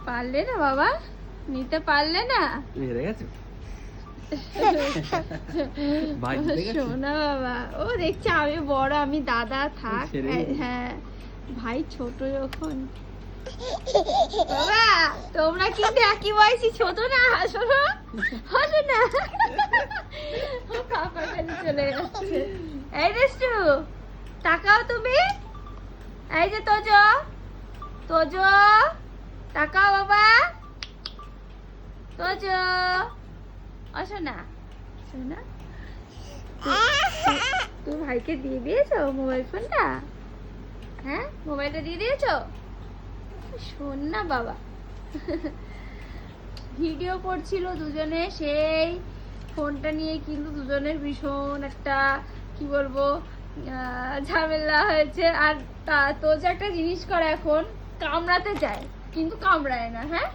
পারলে না বাবা, নিতে পারলে না? হেরে গেছে শোনা বাবা, ও দেখছে আমি বড়, আমি দাদা, থাক। হ্যাঁ, ভাই ছোট যখন। বাবা তোমরা কিন্তু একই বয়সী, ছোট না? হাসো না, হাসো না। ও কাকার কাছে চলে যাচ্ছে। এই রেষ্টু, তাকাও তুমি। এই যে তোজো, তোজো তাকাও বাবা, তোজো আসো না, শোনা। তুই ভাইকে দিয়ে দিয়েছো মোবাইল ফোনটা? হ্যাঁ, মোবাইলটা দিয়ে দিয়েছো? শোন না বাবা। ভিডিও করছিল দুজনে, সেই ফোনটা নিয়ে কিন্তু দুজনের ভীষণ একটা কি বলবো ঝামেলা হয়েছে। আর তোজো একটা জিনিস করে, এখন কামড়াতে যায় কিন্তু কামড়ায় না। হ্যাঁ,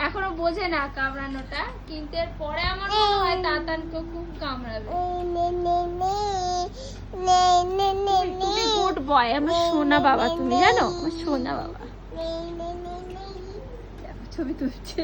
এখনো বোঝে না কামড়ানোটা, কিন্তু এর পরে আমার মনে হয় তাতানকে খুব কামড়াবে। তুমি গুড বয়, আমার সোনা বাবা, তুমি জানো আমার সোনা বাবা। ছবি তুলছে।